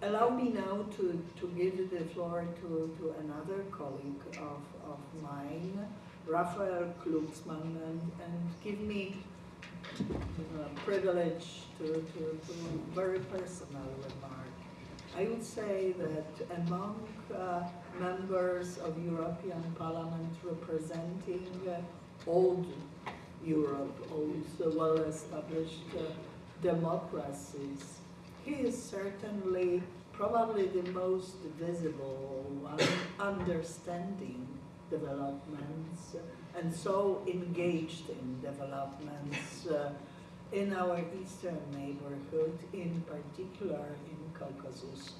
Allow me now to give the floor to another colleague of mine, Raphae Glucksmann, and give me privilege to very personal remark. I would say that among members of European Parliament representing old Europe, old well-established democracies, he is certainly probably the most visible one, understanding developments and so engaged in developments in our eastern neighborhood, in particular in Caucasus.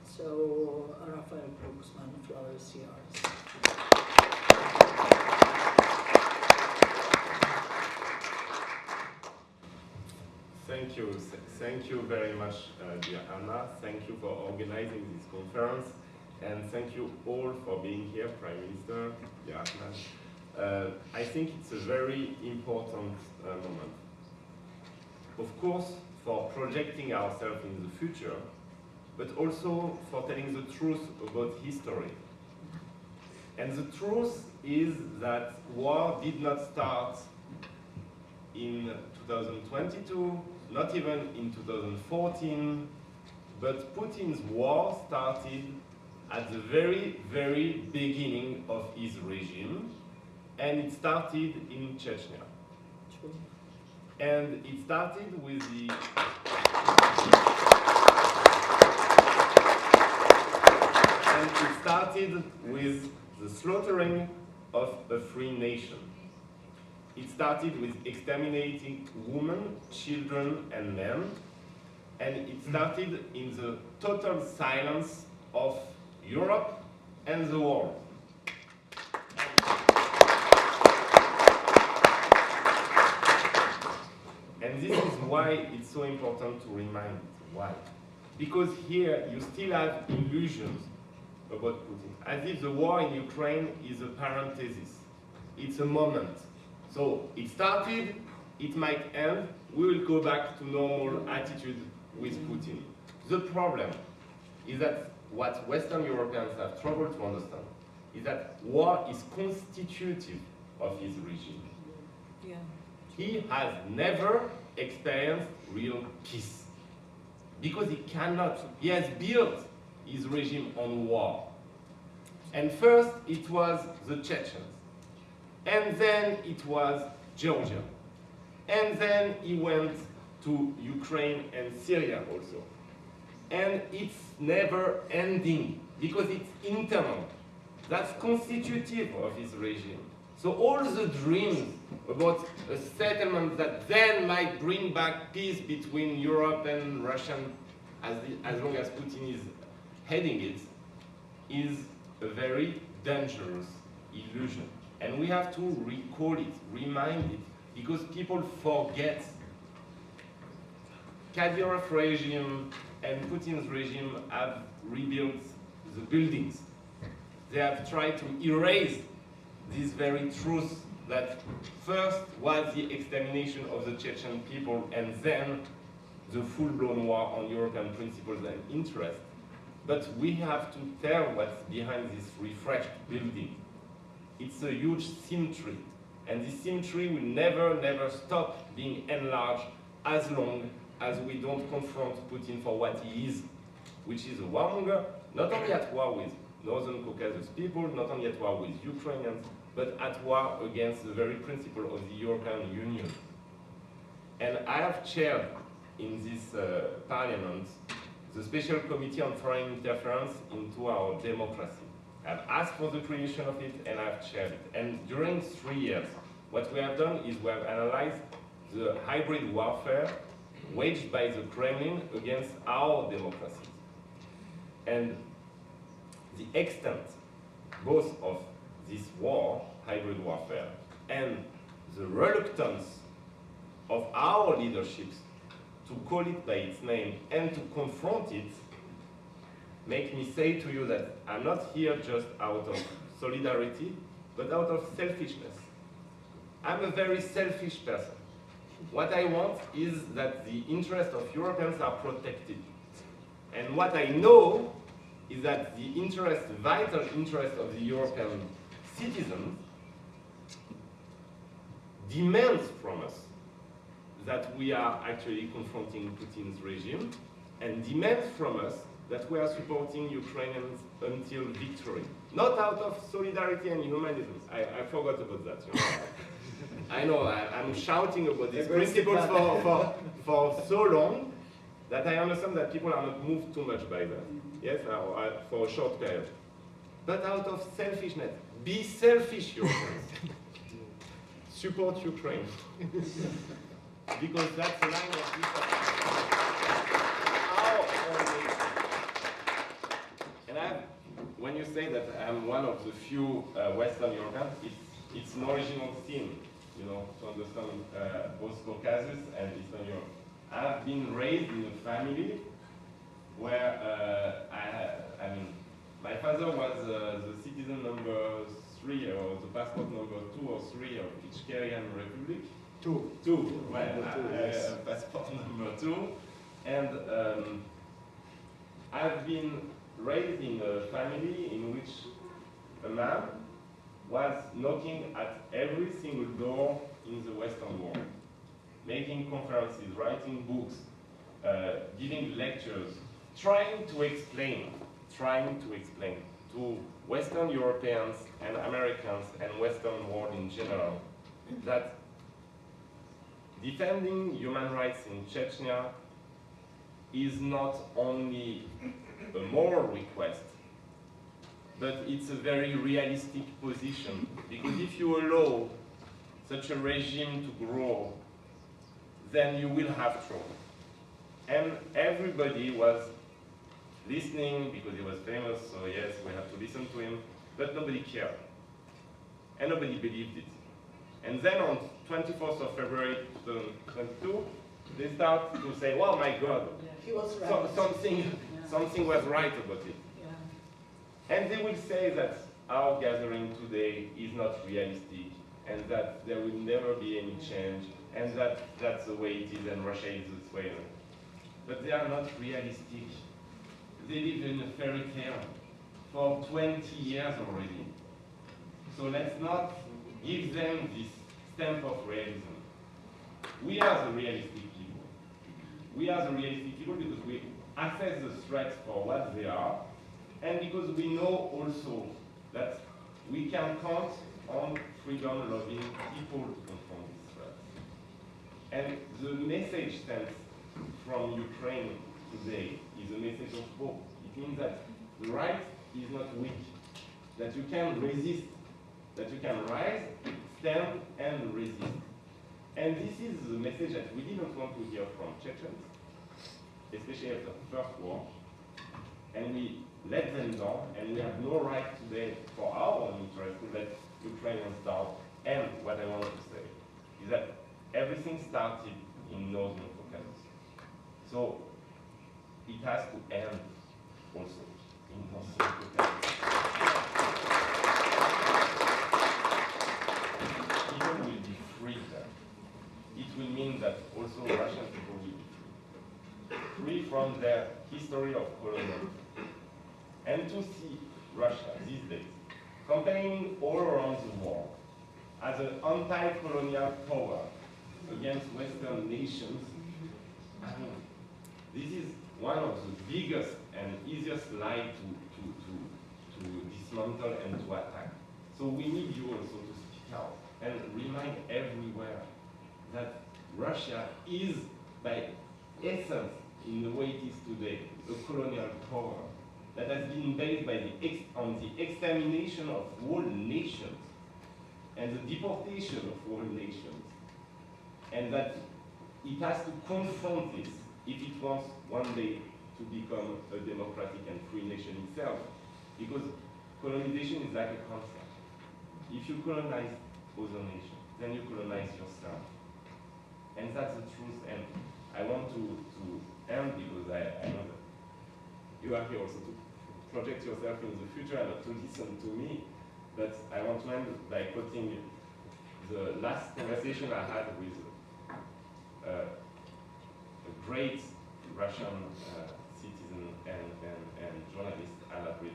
So, Raphae Glucksmann, the floor is yours. Thank you very much, dear Anna. Thank you for organizing this conference, and thank you all for being here, Prime Minister, dear Anna. I think it's a very important moment. Of course, for projecting ourselves in the future, but also for telling the truth about history. And the truth is that war did not start in 2022, not even in 2014, but Putin's war started at the very, very beginning of his regime, and it started in Chechnya. True. And it started with the slaughtering of a free nation. It started with exterminating women, children, and men, and it started in the total silence of Europe and the world. And this is why it's so important to remind why. Because here you still have illusions about Putin, as if the war in Ukraine is a parenthesis. It's a moment. So it started, it might end, we will go back to normal attitude with Putin. The problem is that what Western Europeans have trouble to understand is that war is constitutive of his regime. Yeah. He has never experienced real peace because he cannot. He has built his regime on war. And first it was the Chechens, and then it was Georgia, and then he went to Ukraine and Syria also. And it's never ending because it's internal. That's constitutive of his regime. So all the dreams about a settlement that then might bring back peace between Europe and Russia, as long as Putin is heading it, is a very dangerous illusion. And we have to recall it, remind it, because people forget. Kadyrov's regime and Putin's regime have rebuilt the buildings. They have tried to erase this very truth that first was the extermination of the Chechen people and then the full-blown war on European principles and interests. But we have to tell what's behind this refreshed building. It's a huge symmetry, and this symmetry will never stop being enlarged as long as we don't confront Putin for what he is, which is a warmonger, not only at war with Northern Caucasus people, not only at war with Ukrainians, but at war against the very principle of the European Union. And I have chaired in this parliament the Special Committee on Foreign Interference into our democracy. I've asked for the creation of it and I've chaired it. And during 3 years, what we have done is we have analyzed the hybrid warfare waged by the Kremlin against our democracies. And the extent both of this war, hybrid warfare, and the reluctance of our leaderships to call it by its name and to confront it make me say to you that I'm not here just out of solidarity, but out of selfishness. I'm a very selfish person. What I want is that the interests of Europeans are protected. And what I know is that the interest, vital interest of the European citizens demands from us that we are actually confronting Putin's regime and demands from us that we are supporting Ukrainians until victory. Not out of solidarity and humanism. I forgot about that. You know? I know, I'm shouting about these principles for so long that I understand that people are not moved too much by that. Yes, for a short period. But out of selfishness, be selfish, Europeans. Support Ukraine. Because that's the line of and when you say that I'm one of the few Western Europeans, it's an original theme, you know, to understand both Caucasus and Eastern Europe. I've been raised in a family where I mean, my father was the citizen number 3 or the passport number 2 or 3 of Ичкерия Republic. Two. Well, passport number 2. And I've been raised in a family in which a man was knocking at every single door in the Western world, making conferences, writing books, giving lectures, trying to explain to Western Europeans and Americans and Western world in general that defending human rights in Chechnya is not only a moral request, but it's a very realistic position. Because if you allow such a regime to grow, then you will have trouble. And everybody was listening because he was famous, so yes, we have to listen to him, but nobody cared. And nobody believed it. And then on 24th of February 2022, they start to say, well, my God, he was right. Something was right about it. Yeah. And they will say that our gathering today is not realistic, and that there will never be any change, and that that's the way it is, and Russia is this way. But they are not realistic. They live in a fairy tale for 20 years already. So let's not give them this stamp of realism. We are the realistic people. We are the realistic people because we assess the threats for what they are, and because we know also that we can count on freedom-loving people to confront these threats. And the message sent from Ukraine today is a message of hope. It means that the right is not weak, that you can resist, that you can rise, stand, and resist. And this is the message that we didn't want to hear from Chechens, especially after the First War. And we let them down, and we have no right today, for our own interest, to let Ukrainians down. And what I want to say is that everything started in Northern Caucasus. So it has to end also in Northern Caucasus. People will be free there. It will mean that also Russian people will be free from their history of colonialism. And to see Russia these days campaigning all around the world as an anti-colonial power against Western nations, I mean, this is one of the biggest and easiest lies to dismantle and to attack. So we need you also to speak out and remind everywhere that Russia is, by essence, in the way it is today, a colonial power that has been based on the extermination of whole nations and the deportation of whole nations, and that it has to confront this if it wants one day to become a democratic and free nation itself. Because colonization is like a concept. If you colonize other nations, then you colonize yourself. And that's the truth. And I want to end because I know that you are here also to project yourself in the future and not to listen to me. But I want to end by quoting the last conversation I had with a great Russian citizen and journalist, Andrey,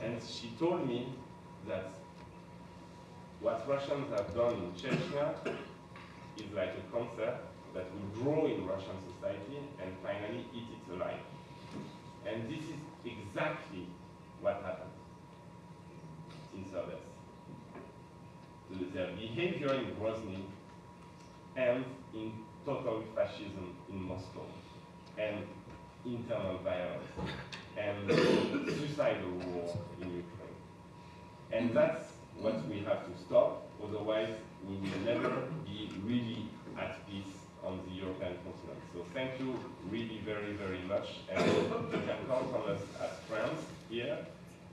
and she told me that what Russians have done in Chechnya is like a cancer that will grow in Russian society and finally eat it alive. And this is exactly what happened in Serbia. Their behavior in Grozny ends in total fascism in Moscow, and internal violence, and suicidal war in Ukraine. And that's what we have to stop, otherwise we will never be really at peace on the European continent. So thank you really very, very much, and you can count on us as friends here,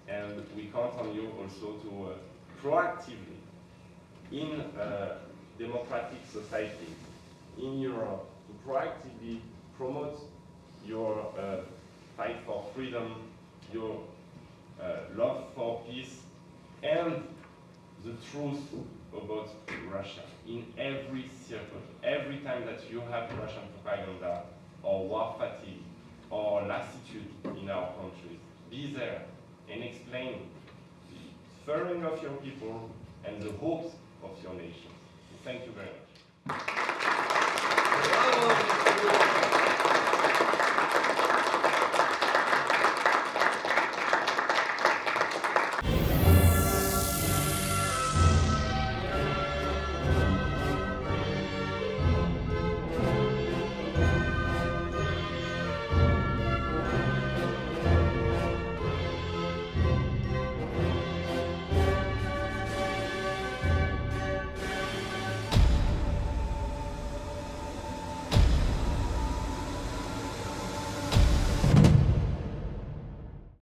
and we count on you also to proactively, in democratic societies in Europe, to proactively promote your fight for freedom, your love for peace, and the truth about Russia in every circle. Every time that you have Russian propaganda or war fatigue or lassitude in our countries, be there and explain the suffering of your people and the hopes of your nation. Thank you very much. Bravo!